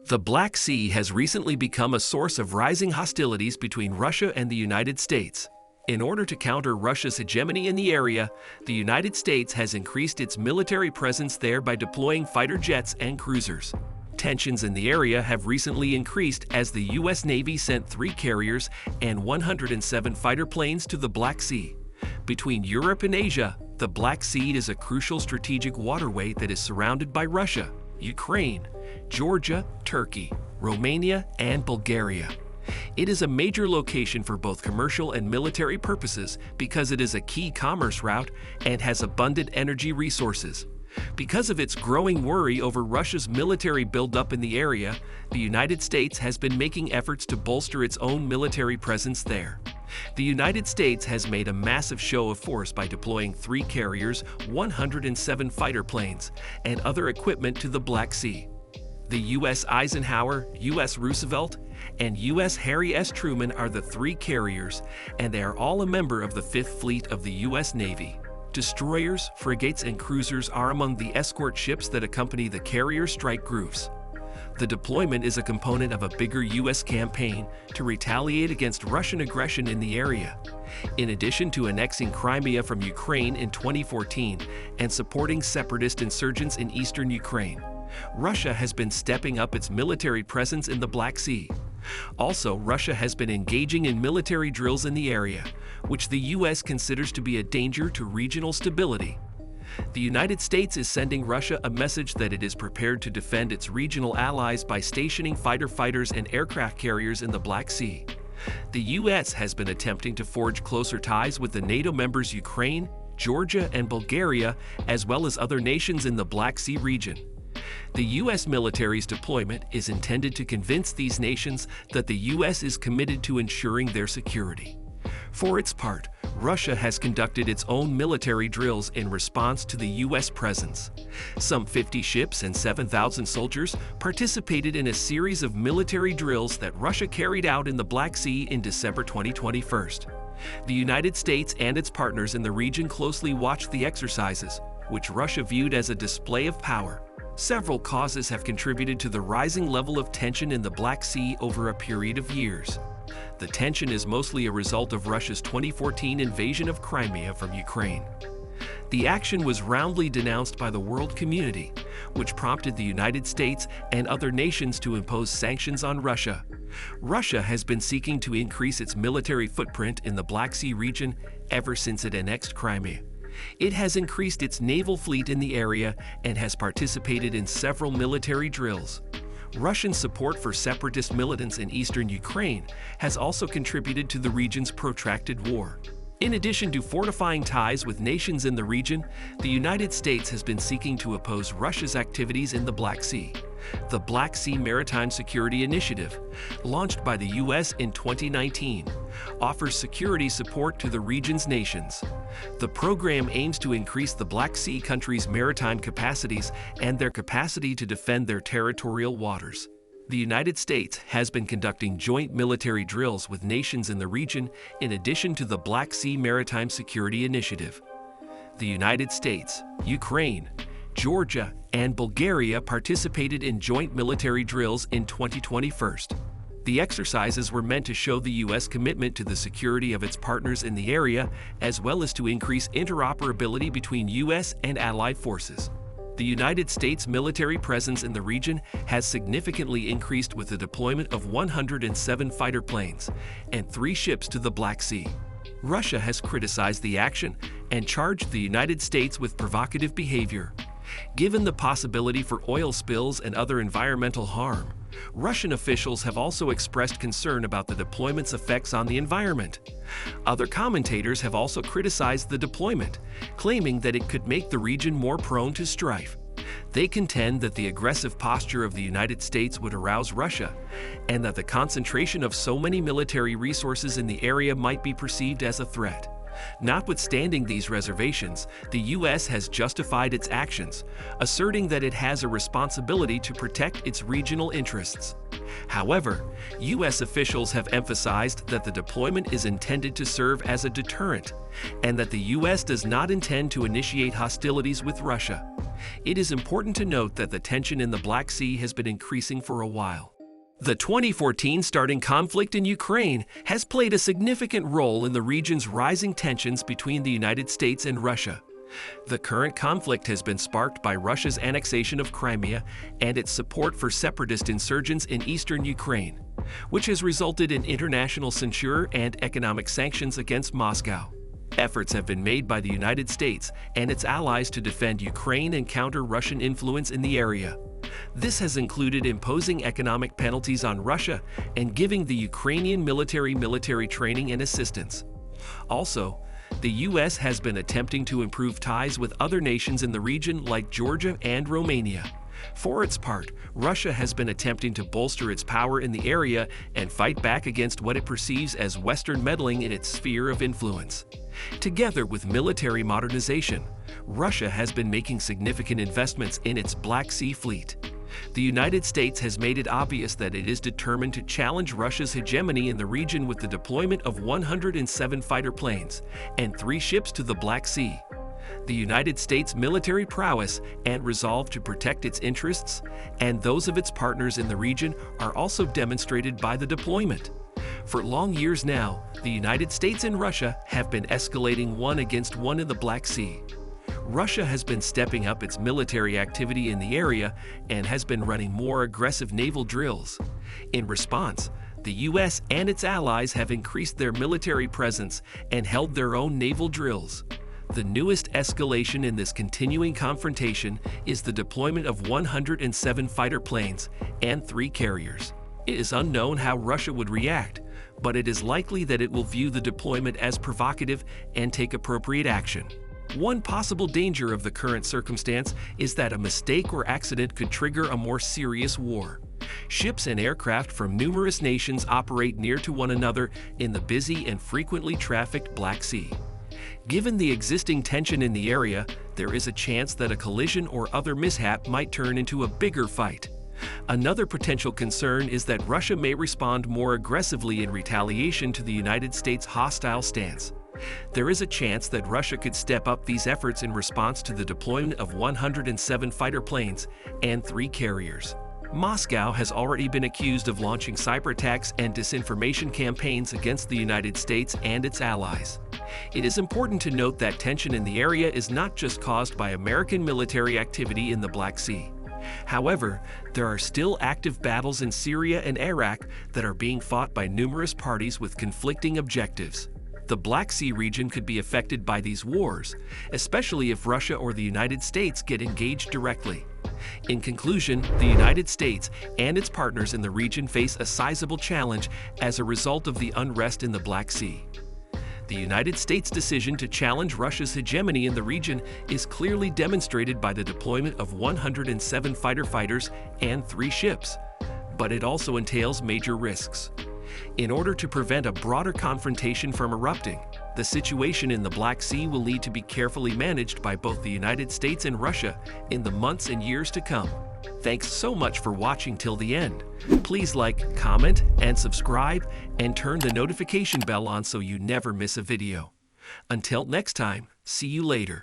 The Black Sea has recently become a source of rising hostilities between Russia and the United States. In order to counter Russia's hegemony in the area, the United States has increased its military presence there by deploying fighter jets and cruisers. Tensions in the area have recently increased as the U.S. Navy sent 3 carriers and 107 fighter planes to the Black Sea. Between Europe and Asia, the Black Sea is a crucial strategic waterway that is surrounded by Russia, Ukraine, Georgia, Turkey, Romania, and Bulgaria. It is a major location for both commercial and military purposes because it is a key commerce route and has abundant energy resources. Because of its growing worry over Russia's military buildup in the area, the United States has been making efforts to bolster its own military presence there. The United States has made a massive show of force by deploying 3 carriers, 107 fighter planes, and other equipment to the Black Sea. The U.S. Eisenhower, U.S. Roosevelt, and U.S. Harry S. Truman are the 3 carriers, and they are all a member of the 5th Fleet of the U.S. Navy. Destroyers, frigates, and cruisers are among the escort ships that accompany the carrier strike groups. The deployment is a component of a bigger U.S. campaign to retaliate against Russian aggression in the area. In addition to annexing Crimea from Ukraine in 2014 and supporting separatist insurgents in eastern Ukraine, Russia has been stepping up its military presence in the Black Sea. Also, Russia has been engaging in military drills in the area, which the U.S. considers to be a danger to regional stability. The United States is sending Russia a message that it is prepared to defend its regional allies by stationing fighters and aircraft carriers in the Black Sea. The U.S. has been attempting to forge closer ties with the NATO members Ukraine, Georgia, and Bulgaria, as well as other nations in the Black Sea region. The U.S. military's deployment is intended to convince these nations that the U.S. is committed to ensuring their security. For its part, Russia has conducted its own military drills in response to the U.S. presence. Some 50 ships and 7,000 soldiers participated in a series of military drills that Russia carried out in the Black Sea in December 2021. The United States and its partners in the region closely watched the exercises, which Russia viewed as a display of power. Several causes have contributed to the rising level of tension in the Black Sea over a period of years. The tension is mostly a result of Russia's 2014 invasion of Crimea from Ukraine. The action was roundly denounced by the world community, which prompted the United States and other nations to impose sanctions on Russia. Russia has been seeking to increase its military footprint in the Black Sea region ever since it annexed Crimea. It has increased its naval fleet in the area and has participated in several military drills. Russian support for separatist militants in eastern Ukraine has also contributed to the region's protracted war. In addition to fortifying ties with nations in the region, the United States has been seeking to oppose Russia's activities in the Black Sea. The Black Sea Maritime Security Initiative, launched by the U.S. in 2019, offers security support to the region's nations. The program aims to increase the Black Sea countries' maritime capacities and their capacity to defend their territorial waters. The United States has been conducting joint military drills with nations in the region in addition to the Black Sea Maritime Security Initiative. The United States, Ukraine, Georgia, and Bulgaria participated in joint military drills in 2021. The exercises were meant to show the U.S. commitment to the security of its partners in the area, as well as to increase interoperability between U.S. and allied forces. The United States military presence in the region has significantly increased with the deployment of 107 fighter planes and 3 ships to the Black Sea. Russia has criticized the action and charged the United States with provocative behavior. Given the possibility for oil spills and other environmental harm, Russian officials have also expressed concern about the deployment's effects on the environment. Other commentators have also criticized the deployment, claiming that it could make the region more prone to strife. They contend that the aggressive posture of the United States would arouse Russia, and that the concentration of so many military resources in the area might be perceived as a threat. Notwithstanding these reservations, the U.S. has justified its actions, asserting that it has a responsibility to protect its regional interests. However, U.S. officials have emphasized that the deployment is intended to serve as a deterrent, and that the U.S. does not intend to initiate hostilities with Russia. It is important to note that the tension in the Black Sea has been increasing for a while. The 2014 starting conflict in Ukraine has played a significant role in the region's rising tensions between the United States and Russia. The current conflict has been sparked by Russia's annexation of Crimea and its support for separatist insurgents in eastern Ukraine, which has resulted in international censure and economic sanctions against Moscow. Efforts have been made by the United States and its allies to defend Ukraine and counter Russian influence in the area. This has included imposing economic penalties on Russia and giving the Ukrainian military training and assistance. Also, the U.S. has been attempting to improve ties with other nations in the region like Georgia and Romania. For its part, Russia has been attempting to bolster its power in the area and fight back against what it perceives as Western meddling in its sphere of influence. Together with military modernization, Russia has been making significant investments in its Black Sea fleet. The United States has made it obvious that it is determined to challenge Russia's hegemony in the region with the deployment of 107 fighter planes and 3 ships to the Black Sea. The United States' military prowess and resolve to protect its interests and those of its partners in the region are also demonstrated by the deployment. For long years now, the United States and Russia have been escalating one against one in the Black Sea. Russia has been stepping up its military activity in the area and has been running more aggressive naval drills. In response, the U.S. and its allies have increased their military presence and held their own naval drills. The newest escalation in this continuing confrontation is the deployment of 107 fighter planes and 3 carriers. It is unknown how Russia would react, but it is likely that it will view the deployment as provocative and take appropriate action. One possible danger of the current circumstance is that a mistake or accident could trigger a more serious war. Ships and aircraft from numerous nations operate near to one another in the busy and frequently trafficked Black Sea. Given the existing tension in the area, there is a chance that a collision or other mishap might turn into a bigger fight. Another potential concern is that Russia may respond more aggressively in retaliation to the United States' hostile stance. There is a chance that Russia could step up these efforts in response to the deployment of 107 fighter planes and 3 carriers. Moscow has already been accused of launching cyber attacks and disinformation campaigns against the United States and its allies. It is important to note that tension in the area is not just caused by American military activity in the Black Sea. However, there are still active battles in Syria and Iraq that are being fought by numerous parties with conflicting objectives. The Black Sea region could be affected by these wars, especially if Russia or the United States get engaged directly. In conclusion, the United States and its partners in the region face a sizable challenge as a result of the unrest in the Black Sea. The United States' decision to challenge Russia's hegemony in the region is clearly demonstrated by the deployment of 107 fighter fighters and 3 ships, but it also entails major risks. In order to prevent a broader confrontation from erupting, the situation in the Black Sea will need to be carefully managed by both the United States and Russia in the months and years to come. Thanks so much for watching till the end. Please like, comment, and subscribe, and turn the notification bell on so you never miss a video. Until next time, see you later.